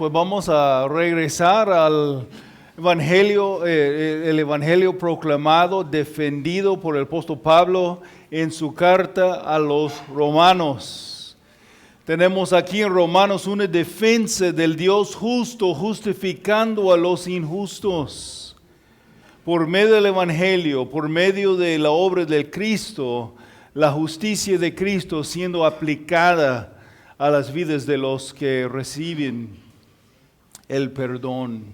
pues vamos a regresar al Evangelio, el Evangelio proclamado, defendido por el apóstol Pablo en su carta a los romanos. Tenemos aquí en Romanos una defensa del Dios justo, justificando a los injustos. Por medio del Evangelio, por medio de la obra del Cristo, la justicia de Cristo siendo aplicada a las vidas de los que reciben el perdón.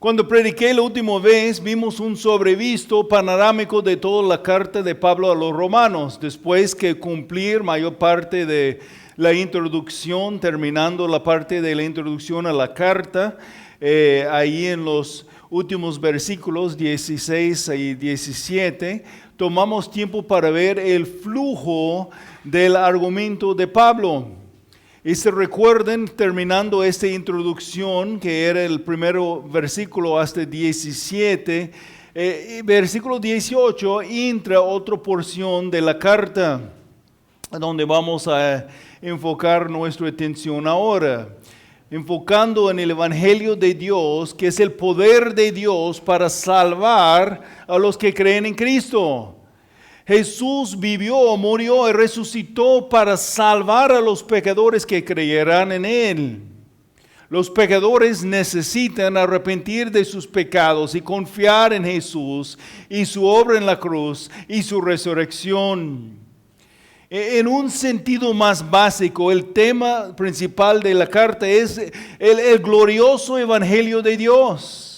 Cuando prediqué la última vez, vimos un sobrevisto panorámico de toda la carta de Pablo a los romanos, después que cumplir mayor parte de la introducción, terminando la parte de la introducción a la carta, ahí en los últimos versículos 16 y 17, tomamos tiempo para ver el flujo del argumento de Pablo. Y se recuerden, terminando esta introducción, que era el primer versículo hasta 17, versículo 18, entra otra porción de la carta, donde vamos a enfocar nuestra atención ahora, enfocando en el Evangelio de Dios, que es el poder de Dios para salvar a los que creen en Cristo. Jesús vivió, murió y resucitó para salvar a los pecadores que creerán en Él. Los pecadores necesitan arrepentir de sus pecados y confiar en Jesús y su obra en la cruz y su resurrección. En un sentido más básico, el tema principal de la carta es el glorioso Evangelio de Dios.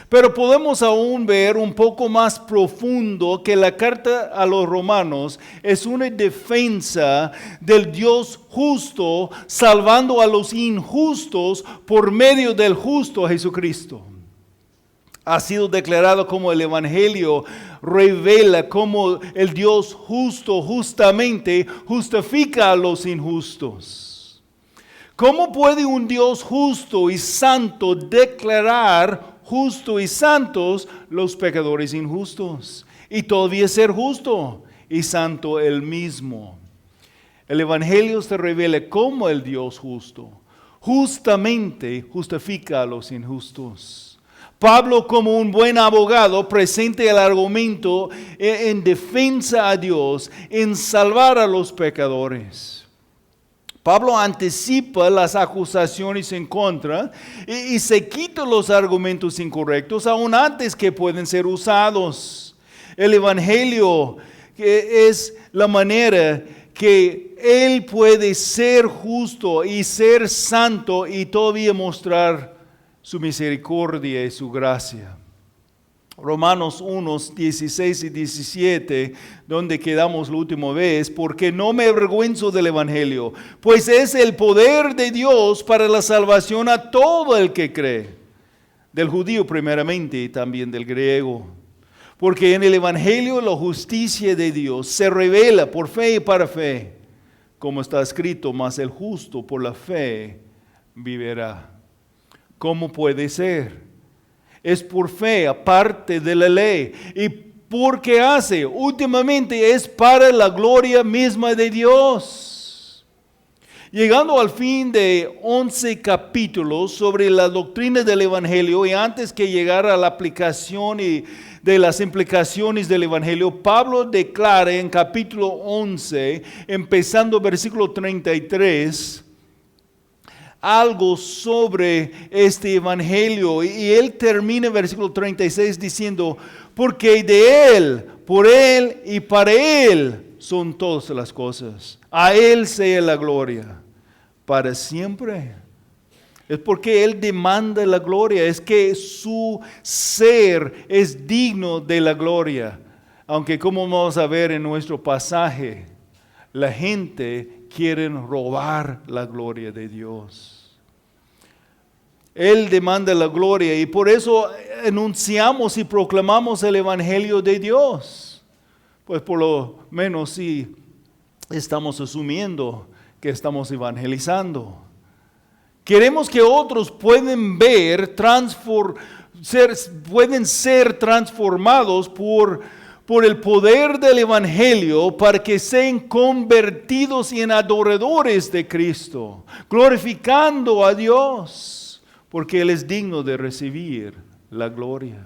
Pero podemos aún ver un poco más profundo que la carta a los romanos es una defensa del Dios justo, salvando a los injustos por medio del justo Jesucristo. Ha sido declarado como el Evangelio revela cómo el Dios justo justamente justifica a los injustos. ¿Cómo puede un Dios justo y santo declarar justo y santos los pecadores injustos, y todavía ser justo y santo él mismo? El Evangelio se revela como el Dios justo, justamente justifica a los injustos. Pablo, como un buen abogado, presenta el argumento en defensa a Dios, en salvar a los pecadores. Pablo anticipa las acusaciones en contra y se quita los argumentos incorrectos aún antes que pueden ser usados. El Evangelio es la manera que Él puede ser justo y ser santo y todavía mostrar su misericordia y su gracia. Romanos 1, 16 y 17, donde quedamos la última vez, porque no me avergüenzo del Evangelio, pues es el poder de Dios para la salvación a todo el que cree, del judío primeramente y también del griego. Porque en el Evangelio la justicia de Dios se revela por fe y para fe, como está escrito, mas el justo por la fe vivirá. ¿Cómo puede ser? Es por fe, aparte de la ley. ¿Y por qué hace? Últimamente es para la gloria misma de Dios. Llegando al fin de 11 capítulos sobre la doctrina del Evangelio, y antes que llegara a la aplicación y de las implicaciones del Evangelio, Pablo declara en capítulo 11, empezando versículo 33, algo sobre este Evangelio, y él termina en versículo 36 diciendo, porque de Él, por Él y para Él son todas las cosas. A Él sea la gloria para siempre. Es porque Él demanda la gloria, es que su ser es digno de la gloria. Aunque como vamos a ver en nuestro pasaje, la gente quieren robar la gloria de Dios. Él demanda la gloria y por eso anunciamos y proclamamos el Evangelio de Dios. Pues por lo menos sí estamos asumiendo que estamos evangelizando. Queremos que otros pueden ver, pueden ser transformados por por el poder del Evangelio para que sean convertidos en adoradores de Cristo, glorificando a Dios, porque Él es digno de recibir la gloria.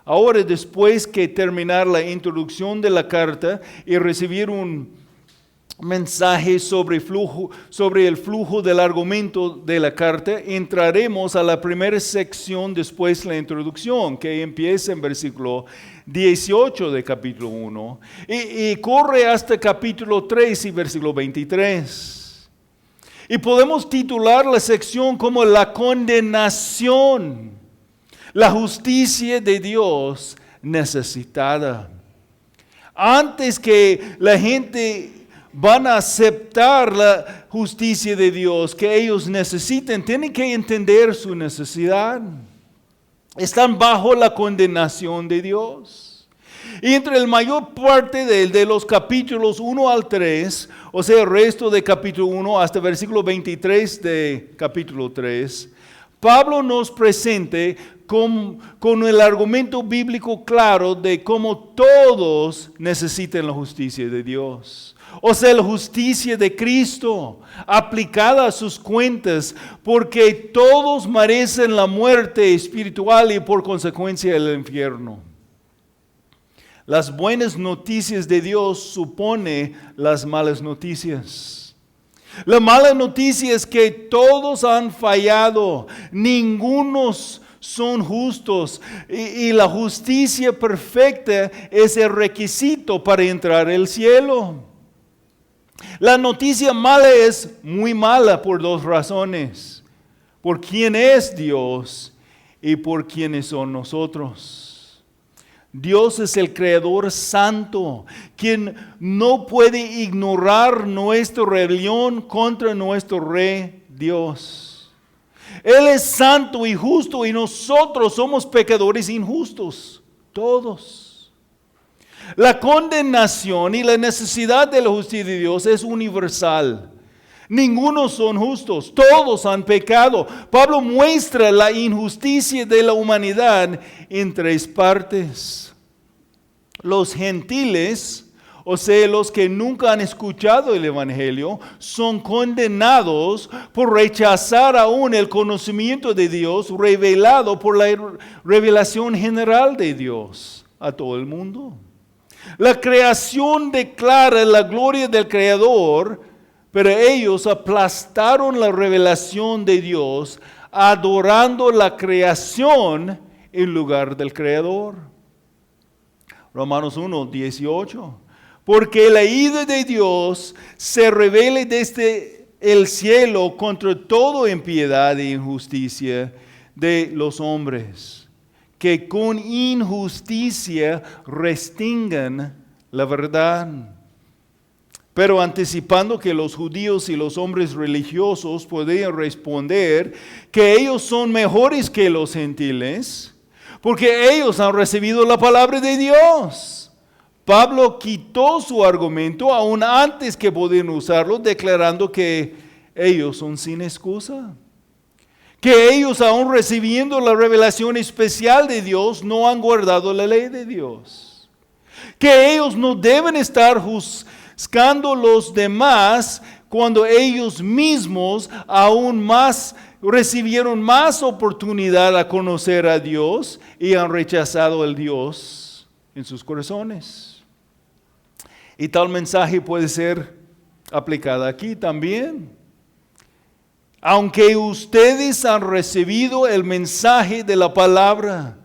Ahora, después que terminar la introducción de la carta y recibir un mensaje sobre el flujo del argumento de la carta, entraremos a la primera sección después de la introducción, que empieza en versículo 18 de capítulo 1 y corre hasta capítulo 3 y versículo 23. Y podemos titular la sección como la condenación, la justicia de Dios necesitada. Antes que la gente van a aceptar la justicia de Dios que ellos necesiten, tienen que entender su necesidad. Están bajo la condenación de Dios. Y entre la mayor parte de los capítulos 1 al 3, o sea, el resto de capítulo 1 hasta versículo 23 de capítulo 3, Pablo nos presenta con el argumento bíblico claro de cómo todos necesitan la justicia de Dios. O sea, la justicia de Cristo aplicada a sus cuentas, porque todos merecen la muerte espiritual y por consecuencia el infierno. Las buenas noticias de Dios supone las malas noticias. La mala noticia es que todos han fallado, ningunos son justos y la justicia perfecta es el requisito para entrar al cielo. La noticia mala es muy mala por dos razones: por quién es Dios y por quiénes son nosotros. Dios es el Creador santo, quien no puede ignorar nuestra rebelión contra nuestro Rey Dios. Él es santo y justo y nosotros somos pecadores injustos, todos. La condenación y la necesidad de la justicia de Dios es universal. Ninguno son justos, todos han pecado. Pablo muestra la injusticia de la humanidad en tres partes. Los gentiles, o sea, los que nunca han escuchado el Evangelio, son condenados por rechazar aún el conocimiento de Dios revelado por la revelación general de Dios a todo el mundo. La creación declara la gloria del Creador, pero ellos aplastaron la revelación de Dios, adorando la creación en lugar del Creador. Romanos 1, 18. Porque la ira de Dios se revela desde el cielo contra toda impiedad e injusticia de los hombres, que con injusticia restringen la verdad. Pero anticipando que los judíos y los hombres religiosos podían responder que ellos son mejores que los gentiles, porque ellos han recibido la palabra de Dios, Pablo quitó su argumento aún antes que podían usarlo, declarando que ellos son sin excusa. Que ellos, aún recibiendo la revelación especial de Dios, no han guardado la ley de Dios. Que ellos no deben estar juzgando a los demás cuando ellos mismos aún más recibieron más oportunidad a conocer a Dios y han rechazado al Dios en sus corazones. Y tal mensaje puede ser aplicado aquí también. Aunque ustedes han recibido el mensaje de la palabra,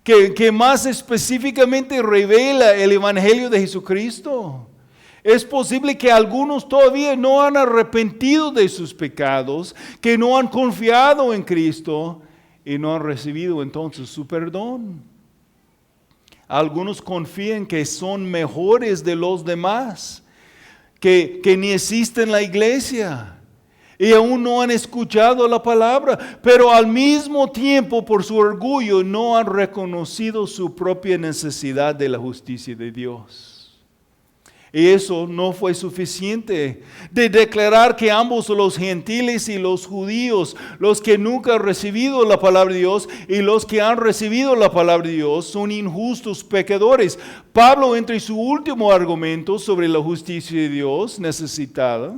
que más específicamente revela el Evangelio de Jesucristo, es posible que algunos todavía no han arrepentido de sus pecados, que no han confiado en Cristo y no han recibido entonces su perdón. Algunos confían que son mejores de los demás, que ni existen en la iglesia. Y aún no han escuchado la palabra, pero al mismo tiempo por su orgullo no han reconocido su propia necesidad de la justicia de Dios. Y eso no fue suficiente de declarar que ambos, los gentiles y los judíos, los que nunca han recibido la palabra de Dios y los que han recibido la palabra de Dios, son injustos pecadores. Pablo, entre su último argumento sobre la justicia de Dios necesitada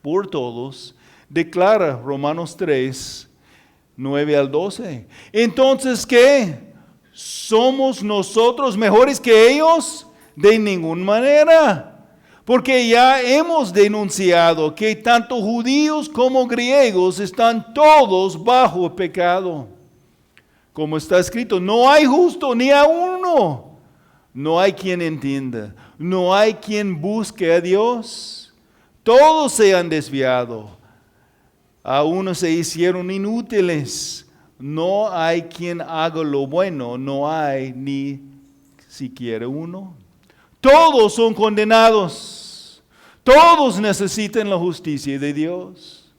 por todos, declara Romanos 3, 9 al 12. Entonces, ¿qué? ¿Somos nosotros mejores que ellos? De ninguna manera, porque ya hemos denunciado que tanto judíos como griegos están todos bajo pecado. Como está escrito, no hay justo ni a uno, no hay quien entienda, no hay quien busque a Dios. Todos se han desviado, a unos se hicieron inútiles, no hay quien haga lo bueno, no hay ni siquiera uno. Todos son condenados. Todos necesitan la justicia de Dios.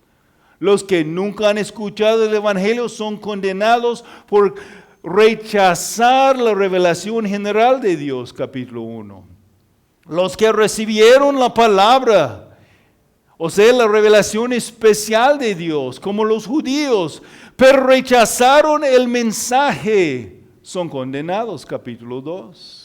Los que nunca han escuchado el Evangelio son condenados por rechazar la revelación general de Dios, capítulo 1. Los que recibieron la palabra, o sea, la revelación especial de Dios, como los judíos, pero rechazaron el mensaje, son condenados, capítulo 2.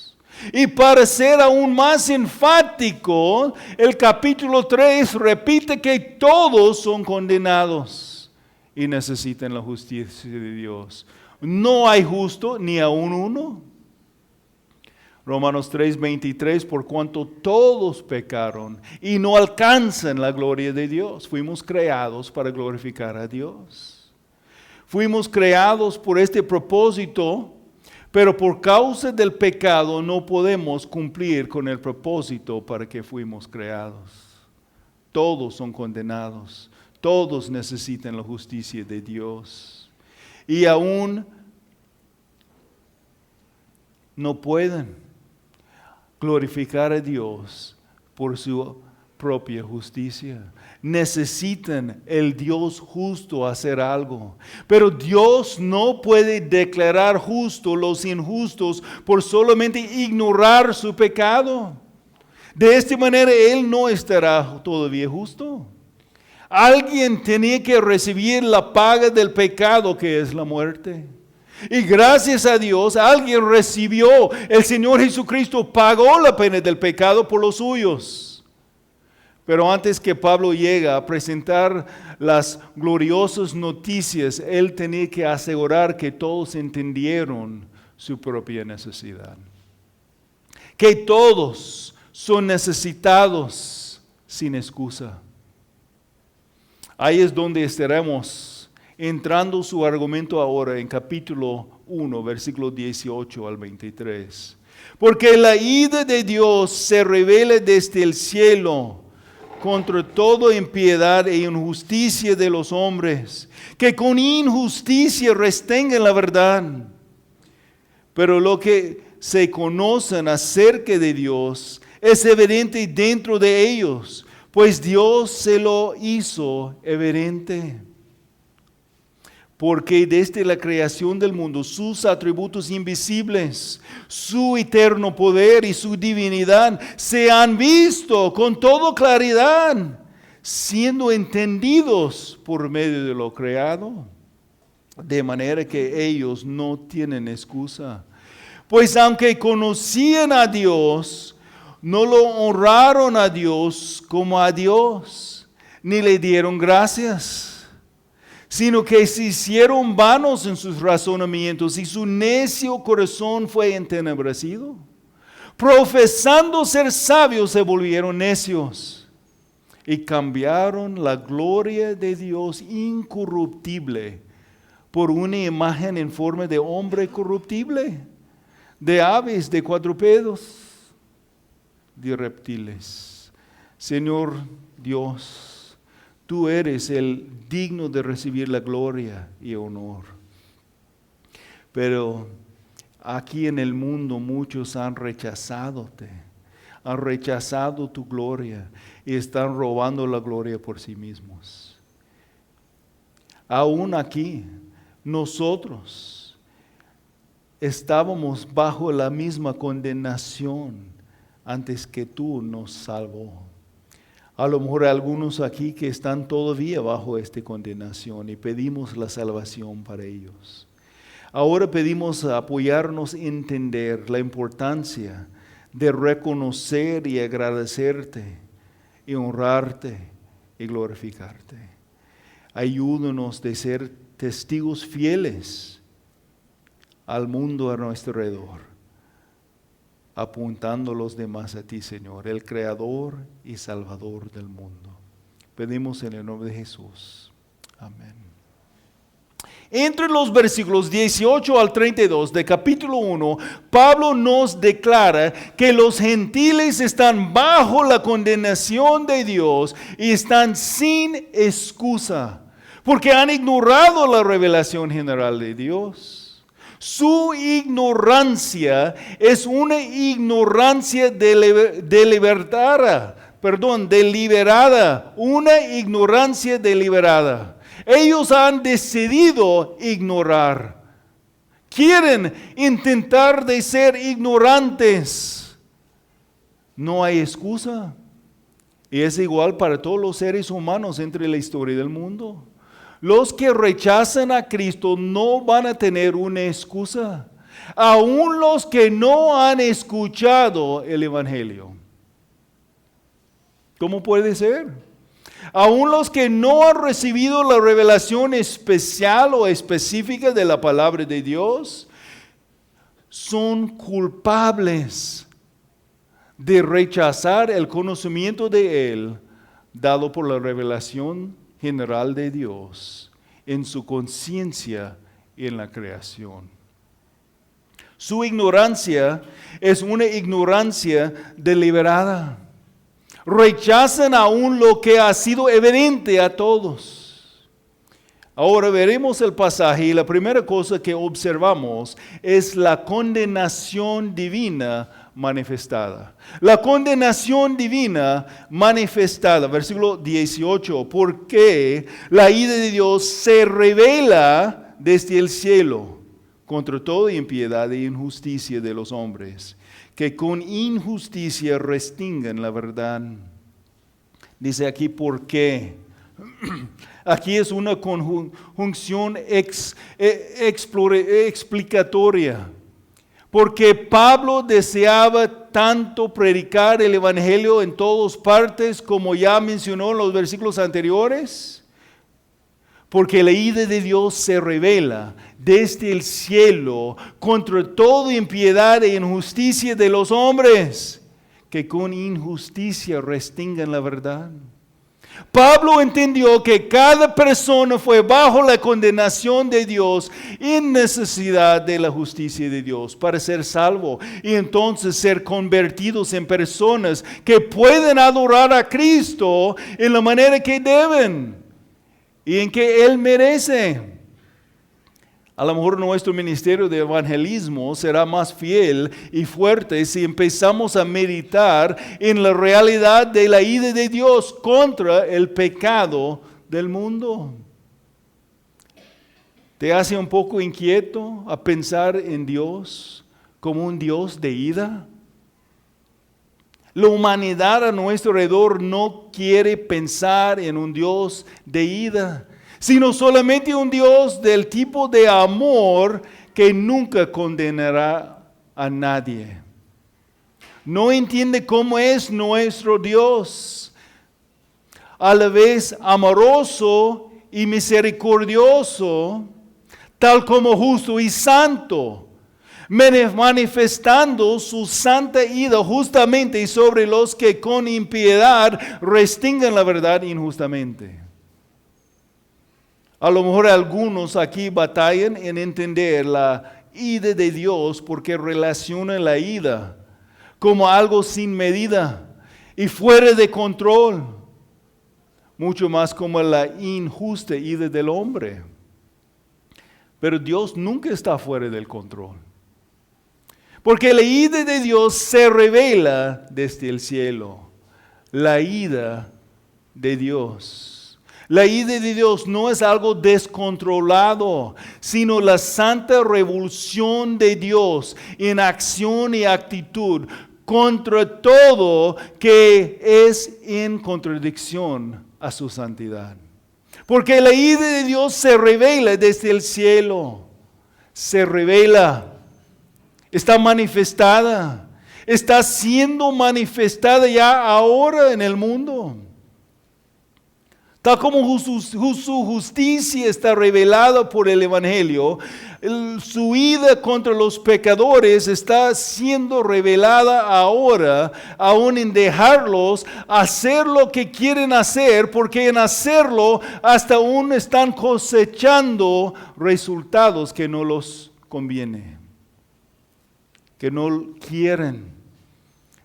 Y para ser aún más enfático, el capítulo 3 repite que todos son condenados y necesitan la justicia de Dios. No hay justo ni aún uno. Romanos 3:23, por cuanto todos pecaron y no alcanzan la gloria de Dios. Fuimos creados para glorificar a Dios. Fuimos creados por este propósito, pero por causa del pecado no podemos cumplir con el propósito para que fuimos creados. Todos son condenados. Todos necesitan la justicia de Dios. Y aún no pueden glorificar a Dios por su propia justicia. Necesitan el Dios justo hacer algo. Pero Dios no puede declarar justo los injustos por solamente ignorar su pecado. De esta manera Él no estará todavía justo. Alguien tenía que recibir la paga del pecado, que es la muerte. Y gracias a Dios, alguien recibió. El Señor Jesucristo pagó la pena del pecado por los suyos. Pero antes que Pablo llegue a presentar las gloriosas noticias, él tenía que asegurar que todos entendieron su propia necesidad. Que todos son necesitados sin excusa. Ahí es donde estaremos entrando su argumento ahora en capítulo 1, versículo 18 al 23. Porque la ira de Dios se revela desde el cielo contra toda impiedad e injusticia de los hombres, que con injusticia restengan la verdad. Pero lo que se conocen acerca de Dios es evidente dentro de ellos, pues Dios se lo hizo evidente. Porque desde la creación del mundo, sus atributos invisibles, su eterno poder y su divinidad se han visto con toda claridad, siendo entendidos por medio de lo creado, de manera que ellos no tienen excusa. Pues aunque conocían a Dios, no lo honraron a Dios como a Dios, ni le dieron gracias, sino que se hicieron vanos en sus razonamientos y su necio corazón fue entenebrecido. Profesando ser sabios se volvieron necios y cambiaron la gloria de Dios incorruptible por una imagen en forma de hombre corruptible, de aves, de cuadrúpedos, de reptiles. Señor Dios, Tú eres el digno de recibir la gloria y honor. Pero aquí en el mundo muchos han rechazado tu gloria y están robando la gloria por sí mismos. Aún aquí, nosotros estábamos bajo la misma condenación antes que tú nos salvó. A lo mejor algunos aquí que están todavía bajo esta condenación y pedimos la salvación para ellos. Ahora pedimos apoyarnos a entender la importancia de reconocer y agradecerte y honrarte y glorificarte. Ayúdanos de ser testigos fieles al mundo a nuestro alrededor, apuntando a los demás a ti, Señor, el Creador y Salvador del mundo. Pedimos en el nombre de Jesús. Amén. Entre los versículos 18 al 32 de capítulo 1, Pablo nos declara que los gentiles están bajo la condenación de Dios y están sin excusa, porque han ignorado la revelación general de Dios. Su ignorancia es una ignorancia deliberada, una ignorancia deliberada. Ellos han decidido ignorar. Quieren intentar de ser ignorantes. No hay excusa. Y es igual para todos los seres humanos entre la historia del mundo. Los que rechazan a Cristo no van a tener una excusa. Aún los que no han escuchado el Evangelio. ¿Cómo puede ser? Aún los que no han recibido la revelación especial o específica de la palabra de Dios, son culpables de rechazar el conocimiento de Él, dado por la revelación general de Dios en su conciencia y en la creación. Su ignorancia es una ignorancia deliberada. Rechazan aún lo que ha sido evidente a todos. Ahora veremos el pasaje y la primera cosa que observamos es la condenación divina manifestada. La condenación divina manifestada, versículo 18, porque la ira de Dios se revela desde el cielo contra toda impiedad e injusticia de los hombres, que con injusticia restringen la verdad. Dice aquí, ¿por qué? Aquí es una conjunción explicatoria. Porque Pablo deseaba tanto predicar el Evangelio en todas partes, como ya mencionó en los versículos anteriores. Porque la ira de Dios se revela desde el cielo contra toda impiedad e injusticia de los hombres, que con injusticia restringen la verdad. Pablo entendió que cada persona fue bajo la condenación de Dios en necesidad de la justicia de Dios para ser salvo y entonces ser convertidos en personas que pueden adorar a Cristo en la manera que deben y en que Él merece. A lo mejor nuestro ministerio de evangelismo será más fiel y fuerte si empezamos a meditar en la realidad de la ira de Dios contra el pecado del mundo. ¿Te hace un poco inquieto a pensar en Dios como un Dios de ira? La humanidad a nuestro alrededor no quiere pensar en un Dios de ira, sino solamente un Dios del tipo de amor que nunca condenará a nadie. No entiende cómo es nuestro Dios, a la vez amoroso y misericordioso, tal como justo y santo, manifestando su santa ira justamente sobre los que con impiedad restringen la verdad injustamente. A lo mejor algunos aquí batallan en entender la ira de Dios porque relacionan la ira como algo sin medida y fuera de control, mucho más como la injusta ira del hombre. Pero Dios nunca está fuera del control, porque la ira de Dios se revela desde el cielo. La ira de Dios. La ira de Dios no es algo descontrolado, sino la santa revolución de Dios en acción y actitud contra todo que es en contradicción a su santidad. Porque la ira de Dios se revela desde el cielo, se revela, está manifestada, está siendo manifestada ya ahora en el mundo. Tal como su justicia está revelada por el Evangelio, su ira contra los pecadores está siendo revelada ahora, aún en dejarlos hacer lo que quieren hacer, porque en hacerlo hasta aún están cosechando resultados que no los conviene, que no quieren.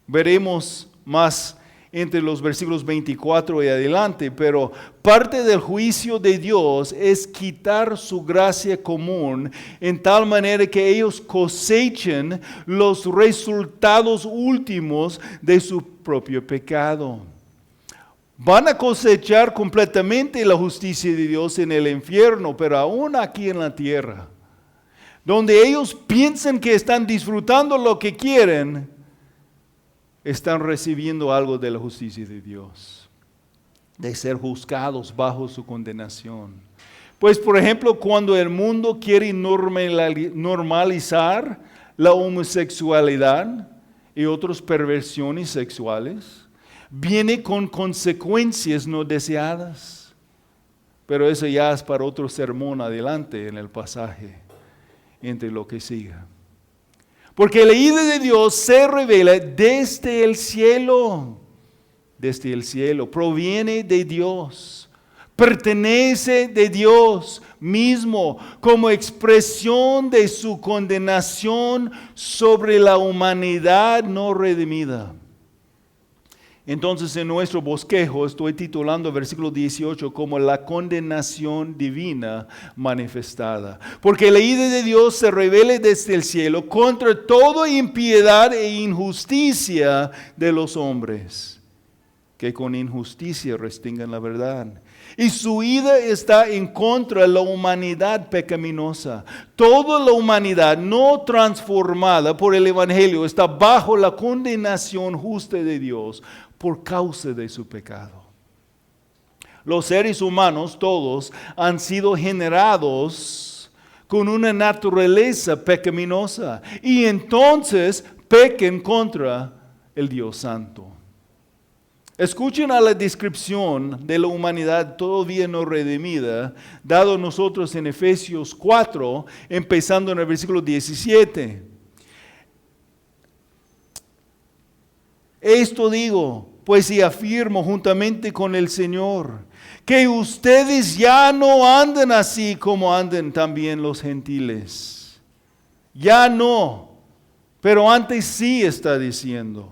Veremos más entre los versículos 24 y adelante, pero parte del juicio de Dios es quitar su gracia común en tal manera que ellos cosechen los resultados últimos de su propio pecado. Van a cosechar completamente la justicia de Dios en el infierno, pero aún aquí en la tierra, donde ellos piensan que están disfrutando lo que quieren, están recibiendo algo de la justicia de Dios, de ser juzgados bajo su condenación. Pues, por ejemplo, cuando el mundo quiere normalizar la homosexualidad y otras perversiones sexuales, viene con consecuencias no deseadas. Pero eso ya es para otro sermón adelante en el pasaje, entre lo que siga. Porque la ira de Dios se revela desde el cielo, proviene de Dios, pertenece de Dios mismo como expresión de su condenación sobre la humanidad no redimida. Entonces en nuestro bosquejo estoy titulando el versículo 18 como la condenación divina manifestada. Porque la ira de Dios se revela desde el cielo contra toda impiedad e injusticia de los hombres, que con injusticia restringen la verdad. Y su ira está en contra de la humanidad pecaminosa. Toda la humanidad no transformada por el Evangelio está bajo la condenación justa de Dios por causa de su pecado. Los seres humanos todos han sido generados con una naturaleza pecaminosa y entonces pecan contra el Dios Santo. Escuchen a la descripción de la humanidad todavía no redimida, dado a nosotros en Efesios 4, empezando en el versículo 17. Esto digo, pues y afirmo juntamente con el Señor, que ustedes ya no andan así como andan también los gentiles. Ya no, pero antes sí está diciendo.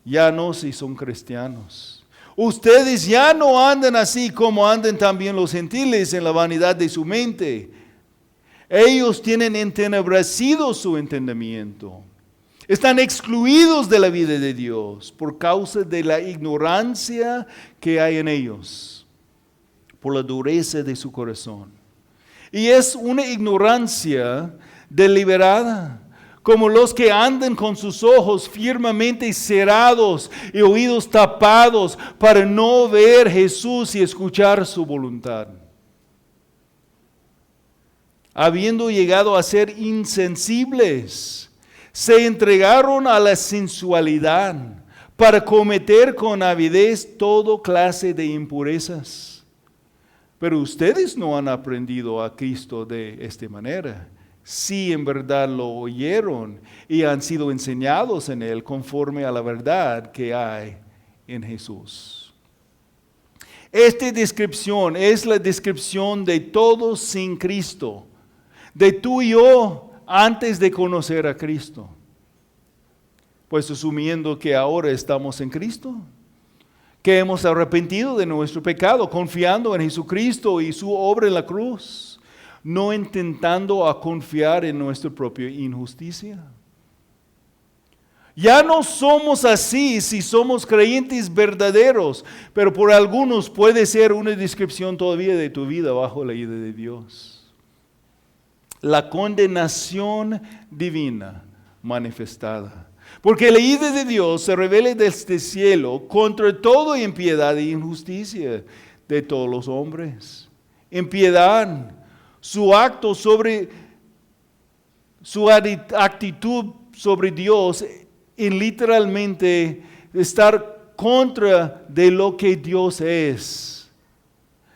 Ya no si son cristianos. Ustedes ya no andan así como andan también los gentiles en la vanidad de su mente. Ellos tienen entenebrecido su entendimiento. Están excluidos de la vida de Dios por causa de la ignorancia que hay en ellos, por la dureza de su corazón. Y es una ignorancia deliberada, como los que andan con sus ojos firmemente cerrados y oídos tapados para no ver a Jesús y escuchar su voluntad. Habiendo llegado a ser insensibles, se entregaron a la sensualidad para cometer con avidez toda clase de impurezas. Pero ustedes no han aprendido a Cristo de esta manera. Si en verdad lo oyeron y han sido enseñados en Él conforme a la verdad que hay en Jesús. Esta descripción es la descripción de todos sin Cristo, de tú y yo antes de conocer a Cristo. Pues asumiendo que ahora estamos en Cristo, que hemos arrepentido de nuestro pecado, confiando en Jesucristo y su obra en la cruz, no intentando a confiar en nuestra propia injusticia. Ya no somos así si somos creyentes verdaderos, pero por algunos puede ser una descripción todavía de tu vida bajo la ira de Dios. La condenación divina manifestada. Porque la ira de Dios se revela desde el cielo contra toda impiedad e injusticia de todos los hombres. Impiedad, su actitud sobre Dios en literalmente estar contra de lo que Dios es,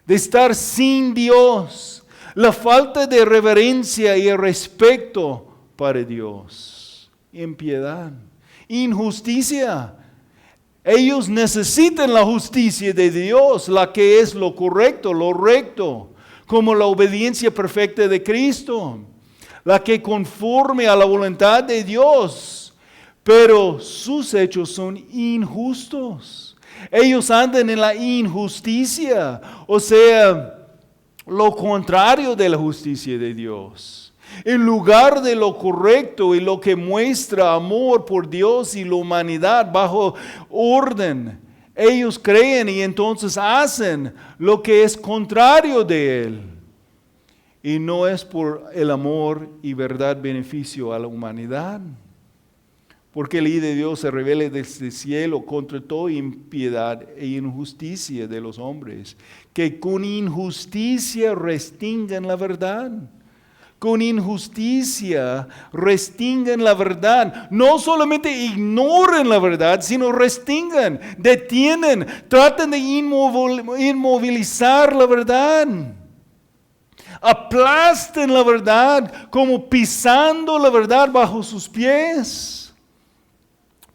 de estar sin Dios, la falta de reverencia y respeto para Dios, impiedad, injusticia. Ellos necesitan la justicia de Dios, la que es lo correcto, lo recto, como la obediencia perfecta de Cristo, la que conforme a la voluntad de Dios, pero sus hechos son injustos. Ellos andan en la injusticia, o sea, lo contrario de la justicia de Dios. En lugar de lo correcto y lo que muestra amor por Dios y la humanidad bajo orden, ellos creen y entonces hacen lo que es contrario de Él. Y no es por el amor y verdad beneficio a la humanidad. Porque la ira de Dios se revela desde el cielo contra toda impiedad e injusticia de los hombres, que con injusticia restringen la verdad. Con injusticia restringen la verdad. No solamente ignoran la verdad, sino restringen, detienen, tratan de inmovilizar la verdad. Aplastan la verdad como pisando la verdad bajo sus pies.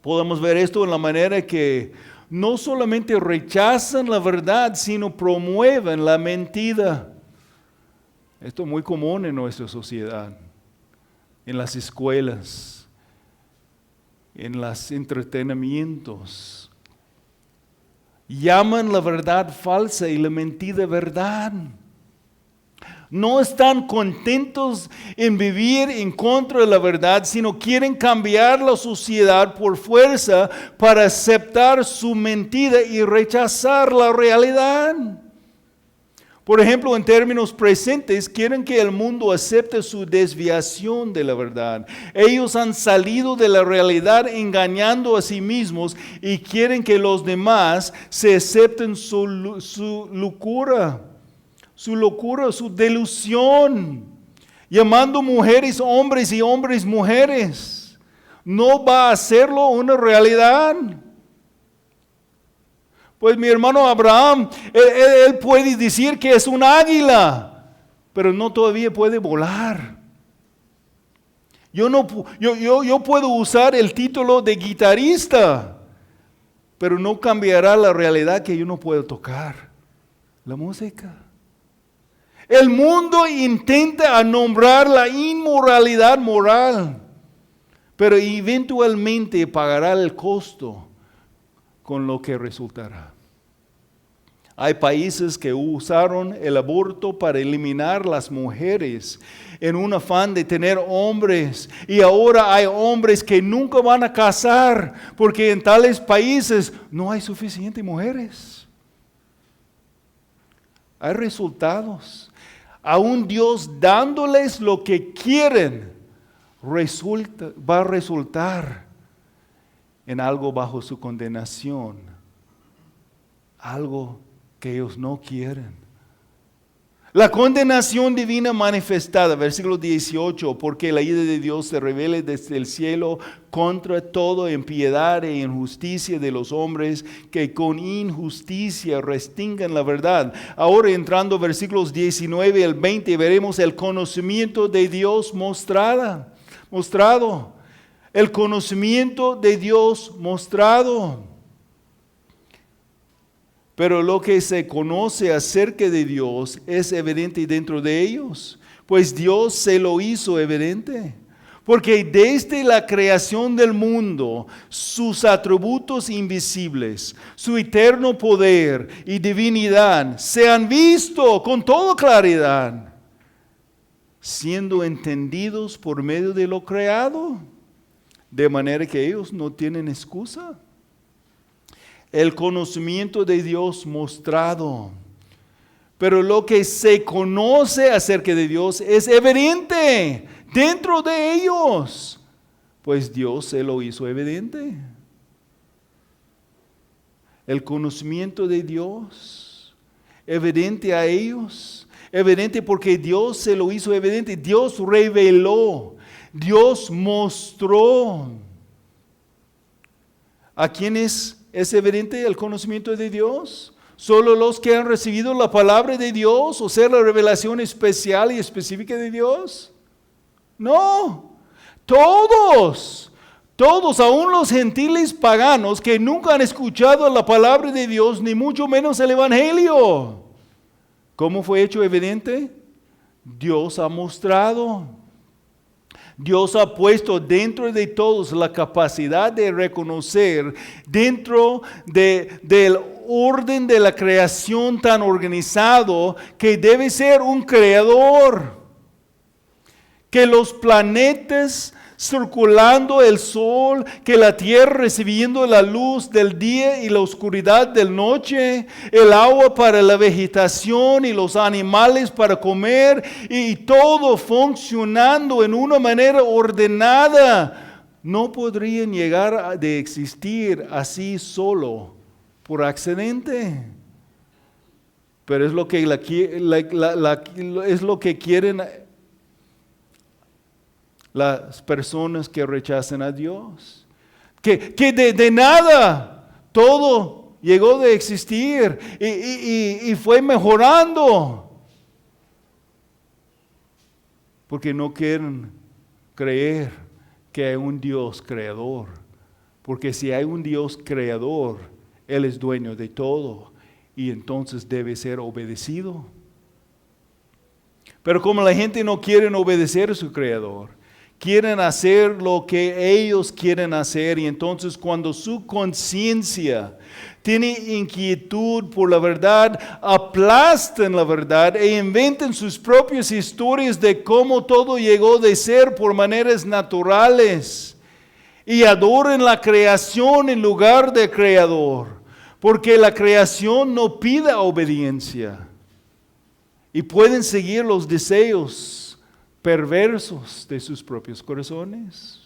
Podemos ver esto en la manera que no solamente rechazan la verdad, sino promueven la mentira. Esto es muy común en nuestra sociedad, en las escuelas, en los entretenimientos. Llaman la verdad falsa y la mentira verdad. No están contentos en vivir en contra de la verdad, sino quieren cambiar la sociedad por fuerza para aceptar su mentira y rechazar la realidad. Por ejemplo, en términos presentes, quieren que el mundo acepte su desviación de la verdad. Ellos han salido de la realidad engañando a sí mismos y quieren que los demás se acepten su locura, su delusión, llamando mujeres hombres y hombres mujeres. No va a hacerlo una realidad. Pues mi hermano Abraham, él puede decir que es un águila, pero no todavía puede volar. Yo puedo usar el título de guitarrista, pero no cambiará la realidad que yo no puedo tocar, la música. El mundo intenta nombrar la inmoralidad moral, pero eventualmente pagará el costo con lo que resultará. Hay países que usaron el aborto para eliminar las mujeres en un afán de tener hombres, y ahora hay hombres que nunca van a casar porque en tales países no hay suficientes mujeres. Hay resultados. Aún Dios dándoles lo que quieren va a resultar en algo bajo su condenación, algo que ellos no quieren. La condenación divina manifestada, versículo 18, porque la ira de Dios se revela desde el cielo contra toda impiedad e injusticia de los hombres que con injusticia restringen la verdad. Ahora entrando versículos 19 al 20, veremos el conocimiento de Dios mostrado. El conocimiento de Dios mostrado. Pero lo que se conoce acerca de Dios es evidente dentro de ellos, pues Dios se lo hizo evidente. Porque desde la creación del mundo, sus atributos invisibles, su eterno poder y divinidad se han visto con toda claridad, siendo entendidos por medio de lo creado, de manera que ellos no tienen excusa. El conocimiento de Dios mostrado. Pero lo que se conoce acerca de Dios es evidente dentro de ellos, Pues Dios se lo hizo evidente. El conocimiento de Dios, evidente a ellos, evidente porque Dios se lo hizo evidente. Dios reveló, Dios mostró. ¿A quiénes es evidente el conocimiento de Dios? ¿Solo los que han recibido la palabra de Dios, o sea, la revelación especial y específica de Dios? No, todos, aún los gentiles paganos que nunca han escuchado la palabra de Dios, ni mucho menos el Evangelio. ¿Cómo fue hecho evidente? Dios ha mostrado. Dios ha puesto dentro de todos la capacidad de reconocer dentro del orden de la creación tan organizado que debe ser un creador. Que los planetas circulando el sol, que la tierra recibiendo la luz del día y la oscuridad del noche, el agua para la vegetación y los animales para comer, y todo funcionando en una manera ordenada, no podrían llegar a existir así solo por accidente. Pero es lo que, es lo que quieren las personas que rechazan a Dios. Que de nada todo llegó de existir y fue mejorando. Porque no quieren creer que hay un Dios creador. Porque si hay un Dios creador, Él es dueño de todo y entonces debe ser obedecido. Pero como la gente no quiere obedecer a su creador, quieren hacer lo que ellos quieren hacer, y entonces cuando su conciencia tiene inquietud por la verdad, aplastan la verdad e inventan sus propias historias de cómo todo llegó de ser por maneras naturales y adoran la creación en lugar del creador, porque la creación no pide obediencia y pueden seguir los deseos perversos de sus propios corazones.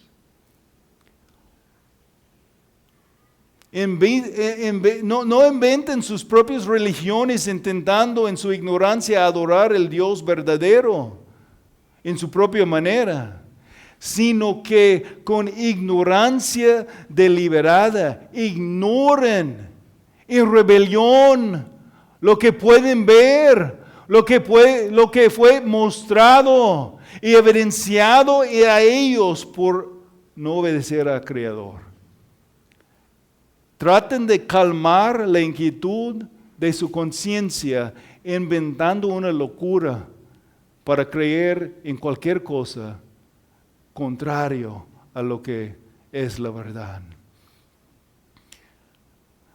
No inventen sus propias religiones intentando en su ignorancia adorar el Dios verdadero en su propia manera, sino que con ignorancia deliberada ignoren en rebelión lo que pueden ver, lo que fue mostrado y evidenciado a ellos por no obedecer al Creador. Traten de calmar la inquietud de su conciencia inventando una locura para creer en cualquier cosa contrario a lo que es la verdad.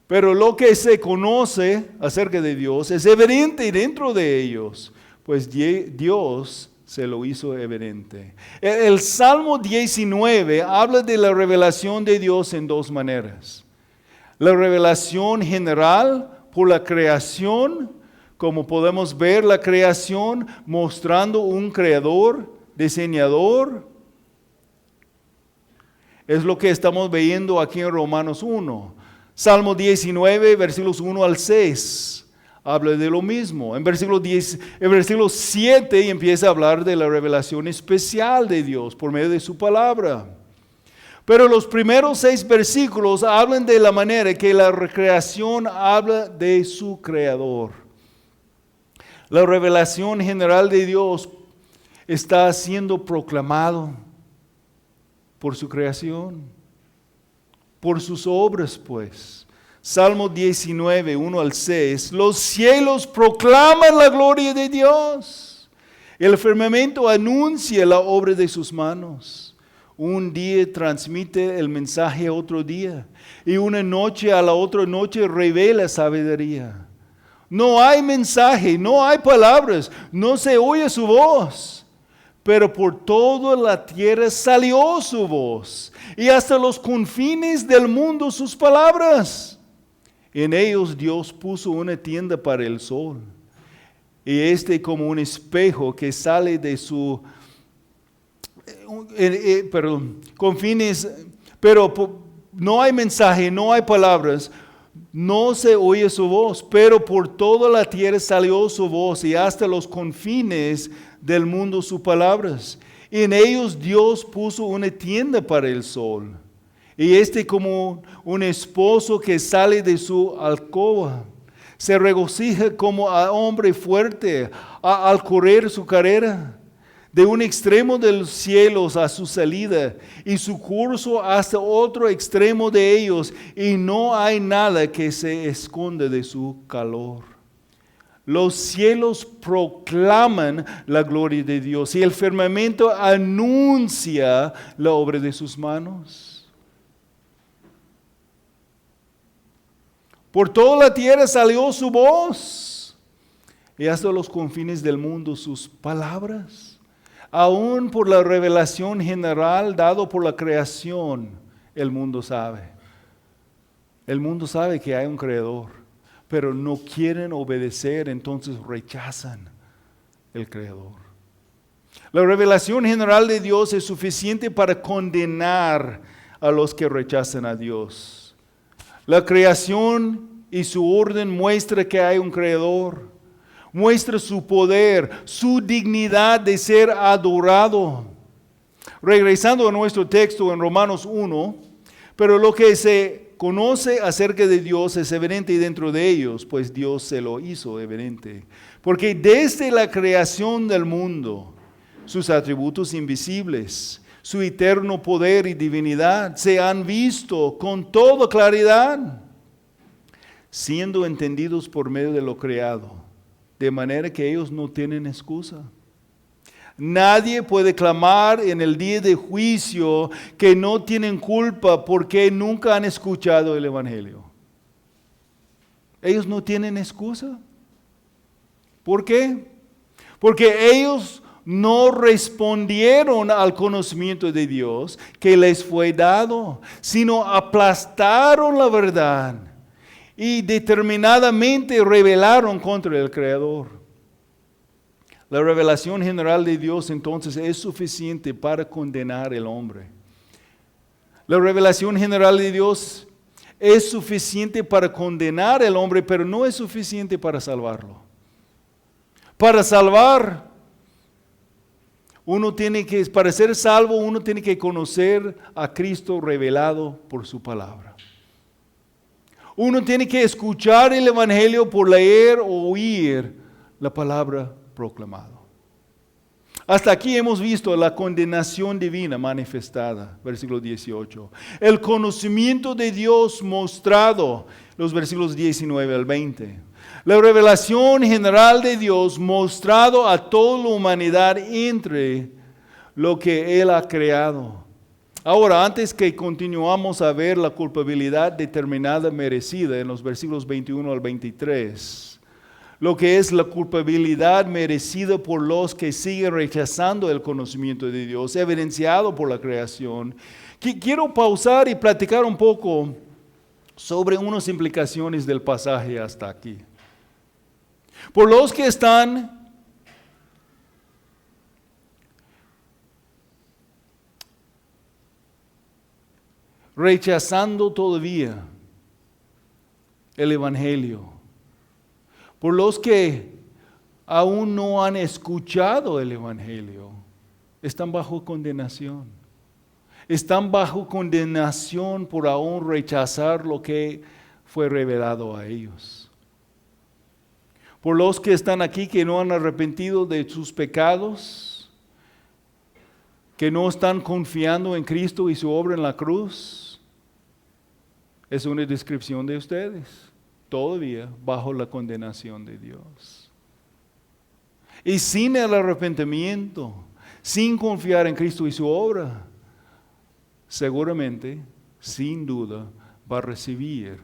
Pero lo que se conoce acerca de Dios es evidente dentro de ellos, pues Dios se lo hizo evidente. El Salmo 19 habla de la revelación de Dios en dos maneras. La revelación general por la creación, como podemos ver la creación mostrando un creador, diseñador. Es lo que estamos viendo aquí en Romanos 1. Salmo 19, versículos 1 al 6. Habla de lo mismo. En versículo 7 empieza a hablar de la revelación especial de Dios por medio de su palabra. Pero los primeros 6 versículos hablan de la manera que la creación habla de su creador. La revelación general de Dios está siendo proclamado por su creación, por sus obras, pues. Salmo 19, 1 al 6. Los cielos proclaman la gloria de Dios. El firmamento anuncia la obra de sus manos. Un día transmite el mensaje a otro día, y una noche a la otra noche revela sabiduría. No hay mensaje, no hay palabras, no se oye su voz. Pero por toda la tierra salió su voz, y hasta los confines del mundo sus palabras. En ellos Dios puso una tienda para el sol, y como un espejo que sale de su confines, pero no hay mensaje, no hay palabras, no se oye su voz, pero por toda la tierra salió su voz y hasta los confines del mundo sus palabras. En ellos Dios puso una tienda para el sol, y como un esposo que sale de su alcoba, se regocija como a hombre fuerte al correr su carrera. De un extremo de los cielos a su salida y su curso hasta otro extremo de ellos, y no hay nada que se esconda de su calor. Los cielos proclaman la gloria de Dios y el firmamento anuncia la obra de sus manos. Por toda la tierra salió su voz y hasta los confines del mundo sus palabras. Aún por la revelación general dado por la creación, el mundo sabe. El mundo sabe que hay un creador, pero no quieren obedecer, entonces rechazan el creador. La revelación general de Dios es suficiente para condenar a los que rechazan a Dios. La creación y su orden muestra que hay un creador. Muestra su poder, su dignidad de ser adorado. Regresando a nuestro texto en Romanos 1, pero lo que se conoce acerca de Dios es evidente dentro de ellos, pues Dios se lo hizo evidente. Porque desde la creación del mundo, sus atributos invisibles, su eterno poder y divinidad se han visto con toda claridad, siendo entendidos por medio de lo creado. De manera que ellos no tienen excusa. Nadie puede clamar en el día de juicio que no tienen culpa porque nunca han escuchado el Evangelio. Ellos no tienen excusa. ¿Por qué? Porque ellos no respondieron al conocimiento de Dios que les fue dado, sino aplastaron la verdad y determinadamente rebelaron contra el Creador. La revelación general de Dios entonces es suficiente para condenar al hombre. La revelación general de Dios es suficiente para condenar al hombre, pero no es suficiente para salvarlo. Para salvar, para ser salvo, uno tiene que conocer a Cristo revelado por su palabra. Uno tiene que escuchar el Evangelio por leer o oír la palabra proclamada. Hasta aquí hemos visto la condenación divina manifestada, versículo 18. El conocimiento de Dios mostrado, los versículos 19 al 20. La revelación general de Dios mostrado a toda la humanidad entre lo que Él ha creado. Ahora, antes que continuamos a ver la culpabilidad determinada merecida en los versículos 21 al 23, lo que es la culpabilidad merecida por los que siguen rechazando el conocimiento de Dios, evidenciado por la creación, quiero pausar y platicar un poco sobre unas implicaciones del pasaje hasta aquí. Por los que están rechazando todavía el Evangelio, por los que aún no han escuchado el Evangelio, están bajo condenación. Están bajo condenación por aún rechazar lo que fue revelado a ellos. Por los que están aquí que no han arrepentido de sus pecados, que no están confiando en Cristo y su obra en la cruz, es una descripción de ustedes, todavía bajo la condenación de Dios. Y sin el arrepentimiento, sin confiar en Cristo y su obra, seguramente, sin duda, va a recibir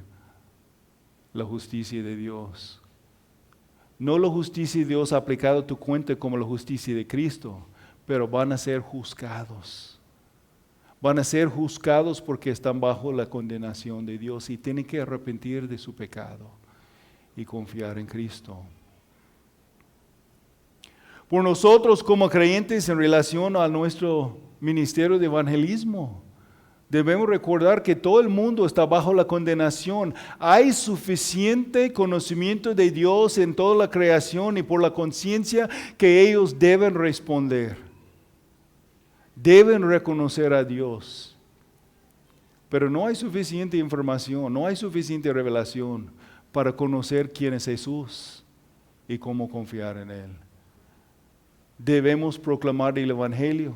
la justicia de Dios. No la justicia de Dios aplicada a tu cuenta como la justicia de Cristo, pero van a ser juzgados. Van a ser juzgados porque están bajo la condenación de Dios y tienen que arrepentir de su pecado y confiar en Cristo. Por nosotros como creyentes en relación a nuestro ministerio de evangelismo. Debemos recordar que todo el mundo está bajo la condenación. Hay suficiente conocimiento de Dios en toda la creación y por la conciencia que ellos deben responder. Deben reconocer a Dios. Pero no hay suficiente información, no hay suficiente revelación para conocer quién es Jesús y cómo confiar en Él. Debemos proclamar el Evangelio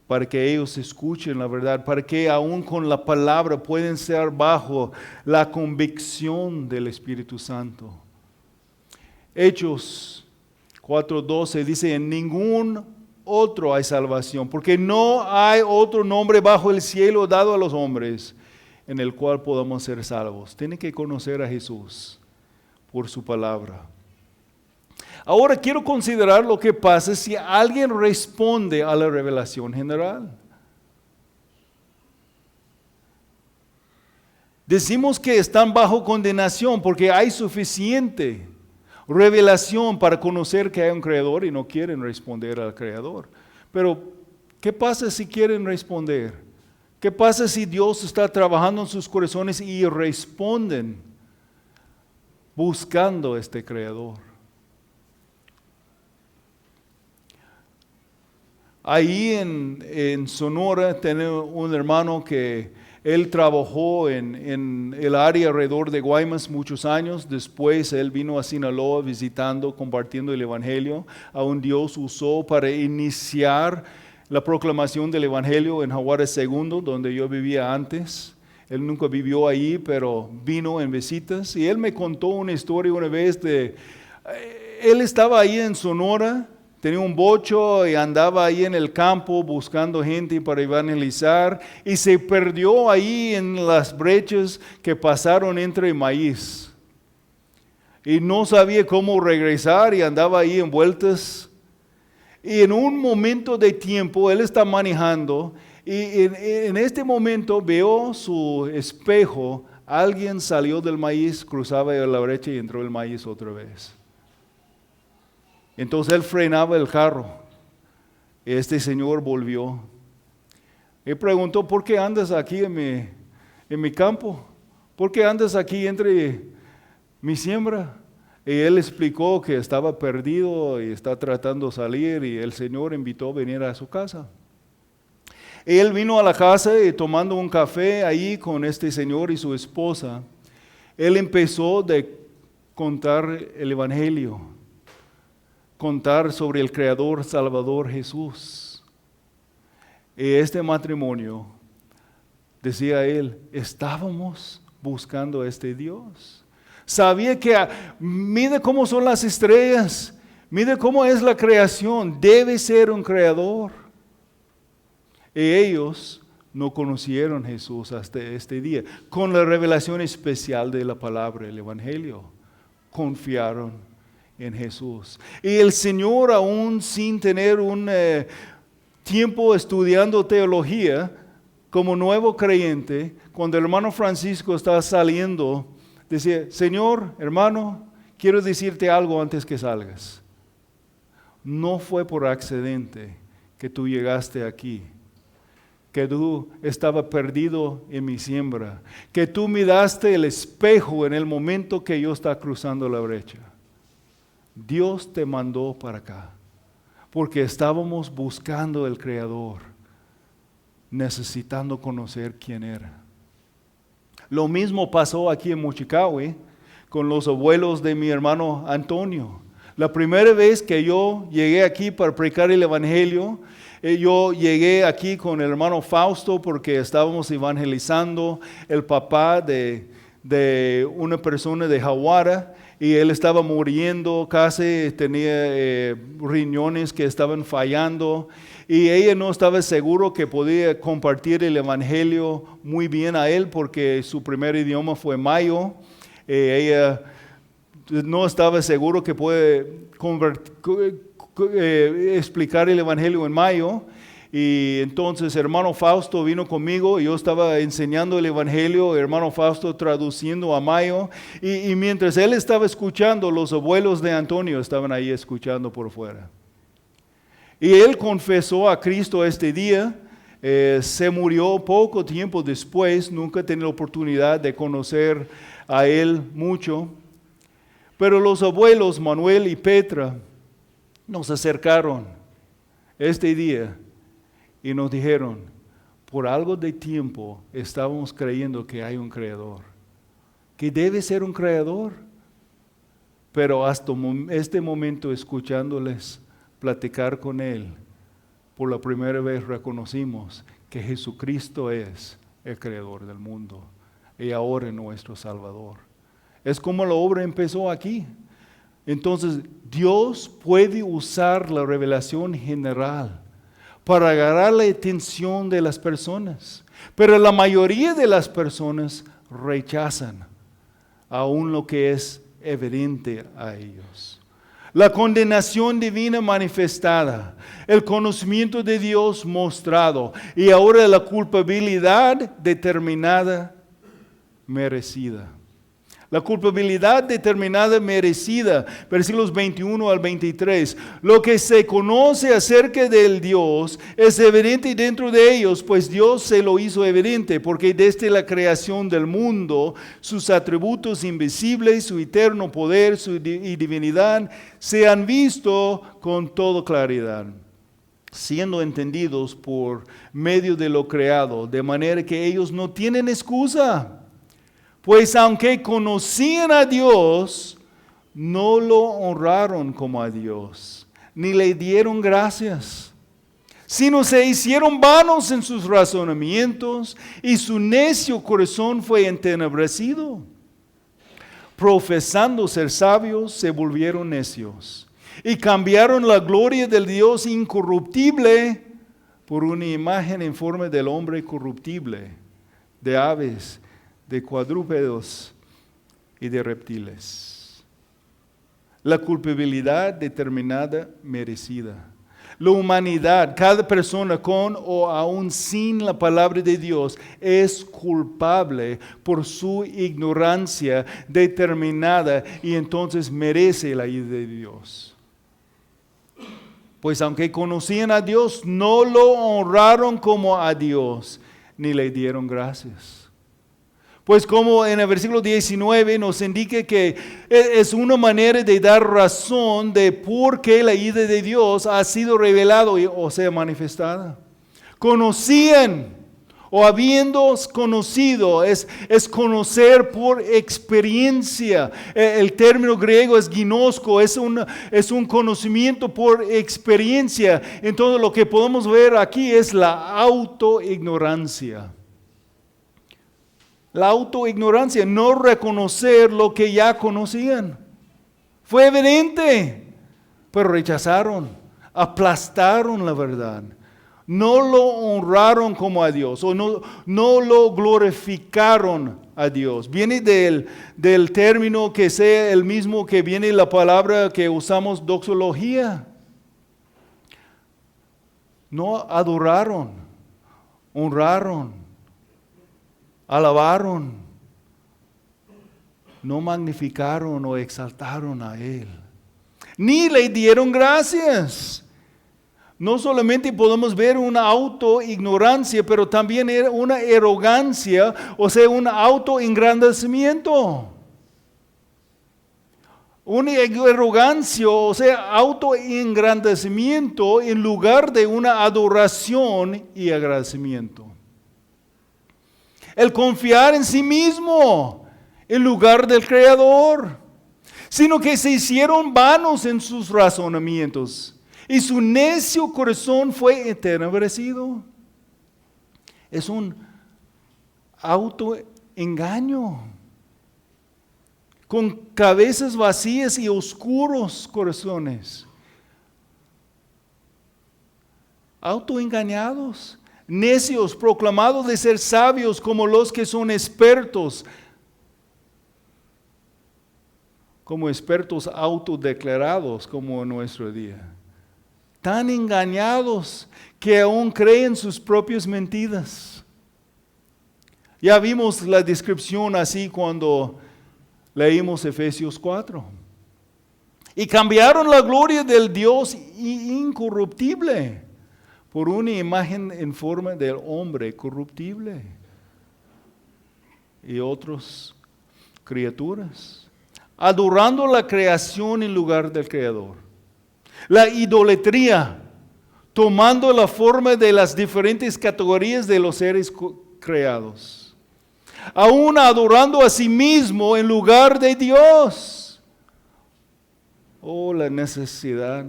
para que ellos escuchen la verdad, para que aún con la palabra pueden ser bajo la convicción del Espíritu Santo. Hechos 4:12 dice, en ningún otro hay salvación, porque no hay otro nombre bajo el cielo dado a los hombres en el cual podamos ser salvos. Tienen que conocer a Jesús por su palabra. Ahora quiero considerar lo que pasa si alguien responde a la revelación general. Decimos que están bajo condenación porque hay suficiente revelación para conocer que hay un creador y no quieren responder al creador. Pero, ¿qué pasa si quieren responder? ¿Qué pasa si Dios está trabajando en sus corazones y responden buscando a este creador? Ahí en Sonora tenemos un hermano que él trabajó en el área alrededor de Guaymas muchos años. Después él vino a Sinaloa visitando, compartiendo el Evangelio. Aún Dios usó para iniciar la proclamación del Evangelio en Jaguares II, donde yo vivía antes. Él nunca vivió ahí, pero vino en visitas. Y él me contó una historia una vez él estaba ahí en Sonora. Tenía un bocho y andaba ahí en el campo buscando gente para evangelizar y se perdió ahí en las brechas que pasaron entre maíz. Y no sabía cómo regresar y andaba ahí en vueltas. Y en un momento de tiempo él está manejando y en este momento veo su espejo. Alguien salió del maíz, cruzaba la brecha y entró el maíz otra vez. Entonces él frenaba el carro. Este señor volvió. Él preguntó, ¿por qué andas aquí en mi campo? ¿Por qué andas aquí entre mi siembra? Y él explicó que estaba perdido y está tratando de salir y el Señor invitó a venir a su casa. Él vino a la casa y tomando un café ahí con este señor y su esposa, él empezó a contar el Evangelio. Contar sobre el Creador Salvador Jesús. Y este matrimonio, decía él, estábamos buscando a este Dios. Sabía que mide cómo son las estrellas, mide cómo es la creación, debe ser un creador. Y ellos no conocieron a Jesús hasta este día. Con la revelación especial de la palabra, el Evangelio, confiaron en Jesús. Y el Señor, aún sin tener un tiempo estudiando teología, como nuevo creyente, cuando el hermano Francisco estaba saliendo, decía, Señor, hermano, quiero decirte algo antes que salgas. No fue por accidente que tú llegaste aquí, que tú estabas perdido en mi siembra, que tú miraste el espejo en el momento que yo estaba cruzando la brecha. Dios te mandó para acá, porque estábamos buscando el Creador, necesitando conocer quién era. Lo mismo pasó aquí en Mochicawi con los abuelos de mi hermano Antonio. La primera vez que yo llegué aquí para predicar el Evangelio, yo llegué aquí con el hermano Fausto porque estábamos evangelizando el papá de una persona de Jaguara. Y él estaba muriendo, casi tenía riñones que estaban fallando. Y ella no estaba seguro que podía compartir el Evangelio muy bien a él porque su primer idioma fue mayo. Ella no estaba seguro que puede explicar el Evangelio en mayo. Y entonces hermano Fausto vino conmigo, yo estaba enseñando el Evangelio, hermano Fausto traduciendo a mayo, y mientras él estaba escuchando, los abuelos de Antonio estaban ahí escuchando por fuera. Y él confesó a Cristo este día. Se murió poco tiempo después, nunca tenía la oportunidad de conocer a él mucho. Pero los abuelos Manuel y Petra nos acercaron este día y nos dijeron, por algo de tiempo estábamos creyendo que hay un creador, que debe ser un creador. Pero hasta este momento, escuchándoles platicar con él, por la primera vez reconocimos que Jesucristo es el creador del mundo y ahora nuestro Salvador. Es como la obra empezó aquí. Entonces, Dios puede usar la revelación general para agarrar la atención de las personas. Pero la mayoría de las personas rechazan aún lo que es evidente a ellos. La condenación divina manifestada, el conocimiento de Dios mostrado y ahora la culpabilidad determinada, merecida. La culpabilidad determinada, merecida, versículos 21 al 23. Lo que se conoce acerca del Dios es evidente dentro de ellos, pues Dios se lo hizo evidente, porque desde la creación del mundo, sus atributos invisibles, su eterno poder y divinidad, se han visto con toda claridad, siendo entendidos por medio de lo creado, de manera que ellos no tienen excusa. Pues aunque conocían a Dios, no lo honraron como a Dios, ni le dieron gracias, sino se hicieron vanos en sus razonamientos, y su necio corazón fue entenebrecido. Profesando ser sabios, se volvieron necios, y cambiaron la gloria del Dios incorruptible por una imagen en forma del hombre corruptible, de aves, de cuadrúpedos y de reptiles. La culpabilidad determinada, merecida. La humanidad, cada persona con o aún sin la palabra de Dios, es culpable por su ignorancia determinada y entonces merece la ira de Dios. Pues aunque conocían a Dios, no lo honraron como a Dios, ni le dieron gracias. Pues como en el versículo 19 nos indica que es una manera de dar razón de por qué la ira de Dios ha sido revelado o sea manifestada. Conocían o habiendo conocido es conocer por experiencia. El término griego es ginosko, es un conocimiento por experiencia. Entonces lo que podemos ver aquí es la autoignorancia. La autoignorancia, no reconocer lo que ya conocían. Fue evidente, pero rechazaron, aplastaron la verdad. No lo honraron como a Dios o no lo glorificaron a Dios. Viene del término que sea el mismo que viene la palabra que usamos, doxología. No adoraron, honraron. Alabaron, no magnificaron o exaltaron a Él, ni le dieron gracias. No solamente podemos ver una autoignorancia, pero también una arrogancia, o sea, un autoengrandecimiento. Una arrogancia, o sea, autoengrandecimiento en lugar de una adoración y agradecimiento. El confiar en sí mismo en lugar del Creador, sino que se hicieron vanos en sus razonamientos y su necio corazón fue entenebrecido. Es un autoengaño, con cabezas vacías y oscuros corazones, autoengañados. Necios, proclamados de ser sabios como los que son expertos, como expertos autodeclarados como en nuestro día. Tan engañados que aún creen sus propias mentiras. Ya vimos la descripción así cuando leímos Efesios 4. Y cambiaron la gloria del Dios incorruptible por una imagen en forma del hombre corruptible y otras criaturas, adorando la creación en lugar del Creador. La idolatría, tomando la forma de las diferentes categorías de los seres creados, aún adorando a sí mismo en lugar de Dios. Oh, la necedad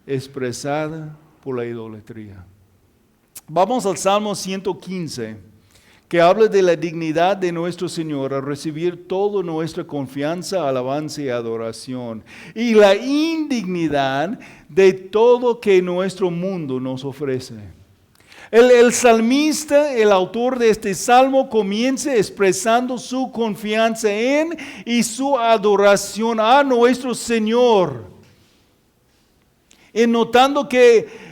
expresada por la idolatría. Vamos al Salmo 115, que habla de la dignidad de nuestro Señor a recibir toda nuestra confianza, alabanza y adoración, y la indignidad de todo que nuestro mundo nos ofrece. El salmista, el autor de este salmo, comienza expresando su confianza en y su adoración a nuestro Señor, y notando que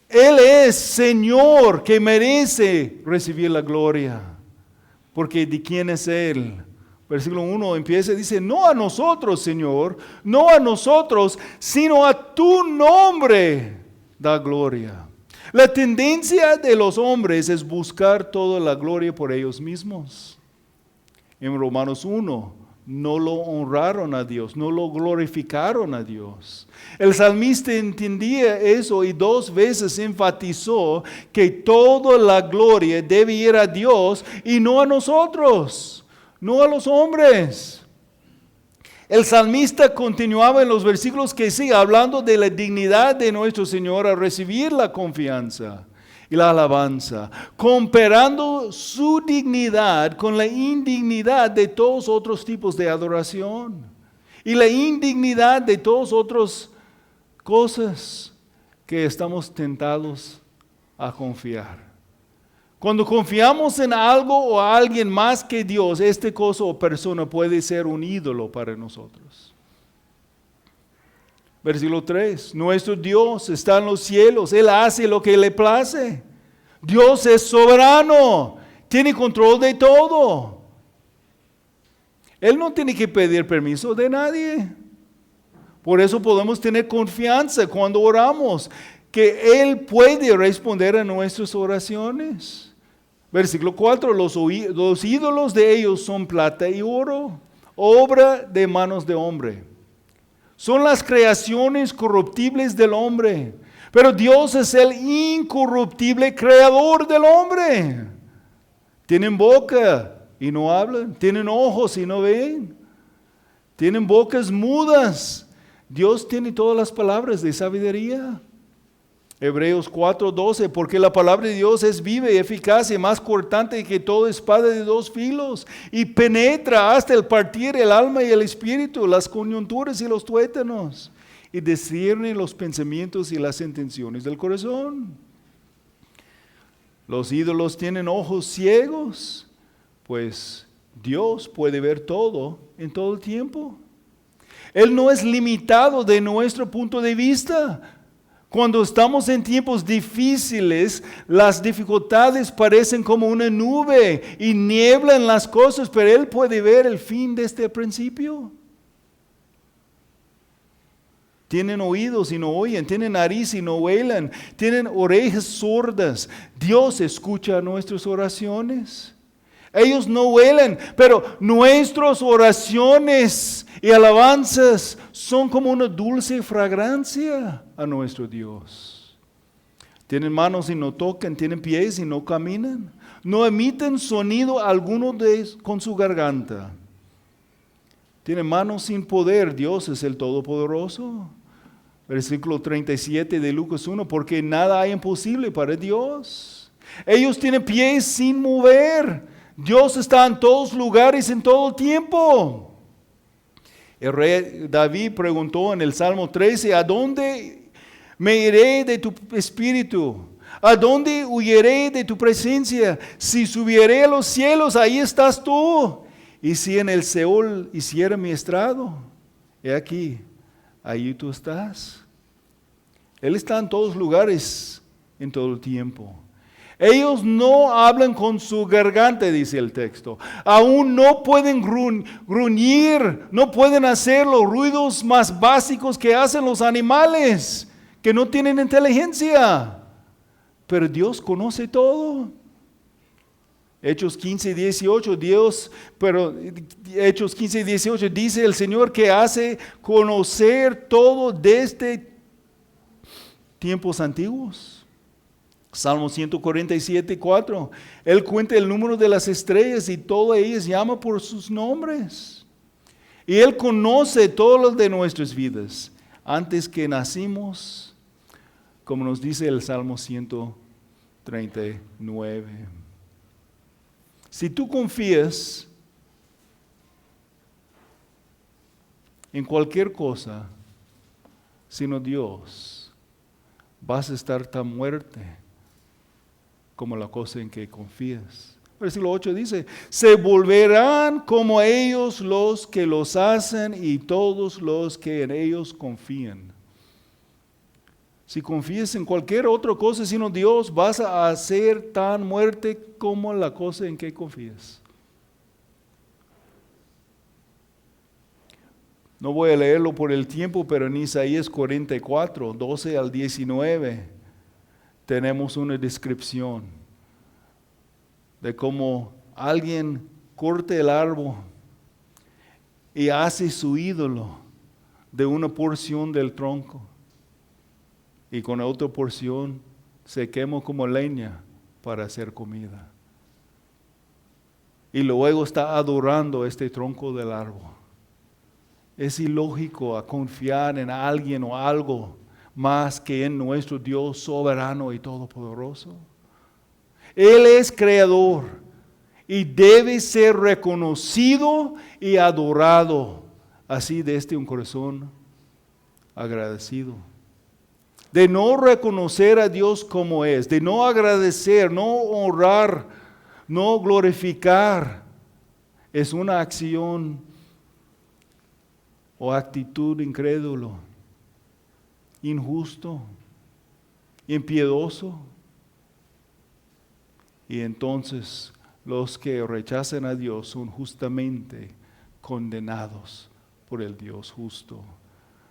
Él es Señor que merece recibir la gloria, porque ¿de quién es Él? Versículo 1 empieza y dice, no a nosotros, Señor, no a nosotros, sino a tu nombre da gloria. La tendencia de los hombres es buscar toda la gloria por ellos mismos. En Romanos 1, no lo honraron a Dios, no lo glorificaron a Dios. El salmista entendía eso y 2 veces enfatizó que toda la gloria debe ir a Dios y no a nosotros, no a los hombres. El salmista continuaba en los versículos que sigue hablando de la dignidad de nuestro Señor a recibir la confianza y la alabanza, comparando su dignidad con la indignidad de todos otros tipos de adoración y la indignidad de todas otras cosas que estamos tentados a confiar. Cuando confiamos en algo o a alguien más que Dios, esta cosa o persona puede ser un ídolo para nosotros. Versículo 3, nuestro Dios está en los cielos, Él hace lo que le place. Dios es soberano, tiene control de todo. Él no tiene que pedir permiso de nadie. Por eso podemos tener confianza cuando oramos, que Él puede responder a nuestras oraciones. Versículo 4, los ídolos de ellos son plata y oro, obra de manos de hombre. Son las creaciones corruptibles del hombre, pero Dios es el incorruptible creador del hombre. Tienen boca y no hablan, tienen ojos y no ven, tienen bocas mudas. Dios tiene todas las palabras de sabiduría. Hebreos 4:12, porque la palabra de Dios es viva y eficaz y más cortante que toda espada de 2 filos y penetra hasta el partir el alma y el espíritu, las coyunturas y los tuétanos, y discierne los pensamientos y las intenciones del corazón. Los ídolos tienen ojos ciegos, pues Dios puede ver todo en todo el tiempo. Él no es limitado de nuestro punto de vista. Cuando estamos en tiempos difíciles, las dificultades parecen como una nube y nieblan las cosas, pero Él puede ver el fin de este principio. Tienen oídos y no oyen, tienen nariz y no huelen, tienen orejas sordas. Dios escucha nuestras oraciones. Ellos no huelen, pero nuestras oraciones y alabanzas son como una dulce fragancia a nuestro Dios. Tienen manos y no tocan, tienen pies y no caminan, no emiten sonido alguno con su garganta. Tienen manos sin poder, Dios es el Todopoderoso. Versículo 37 de Lucas 1, porque nada hay imposible para Dios. Ellos tienen pies sin mover. Dios está en todos lugares, en todo el tiempo. El rey David preguntó en el Salmo 13, ¿a dónde me iré de tu espíritu? ¿A dónde huyiré de tu presencia? Si subiré a los cielos, ahí estás tú. Y si en el Seol hiciera mi estrado, he aquí, ahí tú estás. Él está en todos lugares, en todo el tiempo. Ellos no hablan con su garganta, dice el texto. Aún no pueden gruñir, no pueden hacer los ruidos más básicos que hacen los animales, que no tienen inteligencia. Pero Dios conoce todo. Hechos 15 y 18, Hechos 15 y 18 dice el Señor que hace conocer todo desde tiempos antiguos. Salmo 147, 4. Él cuenta el número de las estrellas y todas ellas llama por sus nombres. Y Él conoce todo lo de nuestras vidas antes que nacimos, como nos dice el Salmo 139. Si tú confías en cualquier cosa, sino Dios, vas a estar tan muerto como la cosa en que confías. Versículo 8 dice, se volverán como ellos los que los hacen y todos los que en ellos confían. Si confías en cualquier otra cosa sino Dios, vas a ser tan muerte como la cosa en que confías. No voy a leerlo por el tiempo, pero en Isaías 44, 12 al 19, tenemos una descripción de cómo alguien corta el árbol y hace su ídolo de una porción del tronco. Y con otra porción se quema como leña para hacer comida. Y luego está adorando este tronco del árbol. Es ilógico a confiar en alguien o algo más que en nuestro Dios soberano y todopoderoso. Él es creador y debe ser reconocido y adorado. Así desde un corazón agradecido. De no reconocer a Dios como es, de no agradecer, no honrar, no glorificar, es una acción o actitud incrédulo, injusto, impiedoso. Y entonces los que rechazan a Dios son justamente condenados por el Dios justo.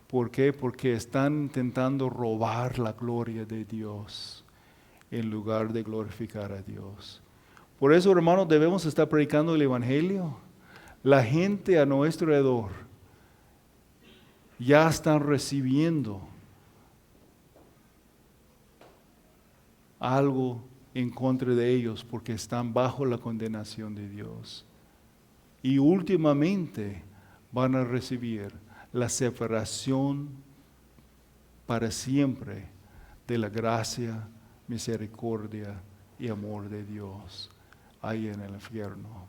¿Por qué? Porque están intentando robar la gloria de Dios en lugar de glorificar a Dios. Por eso, hermanos, debemos estar predicando el Evangelio. La gente a nuestro alrededor ya están recibiendo algo en contra de ellos porque están bajo la condenación de Dios. Y últimamente van a recibir la separación para siempre de la gracia, misericordia y amor de Dios ahí en el infierno.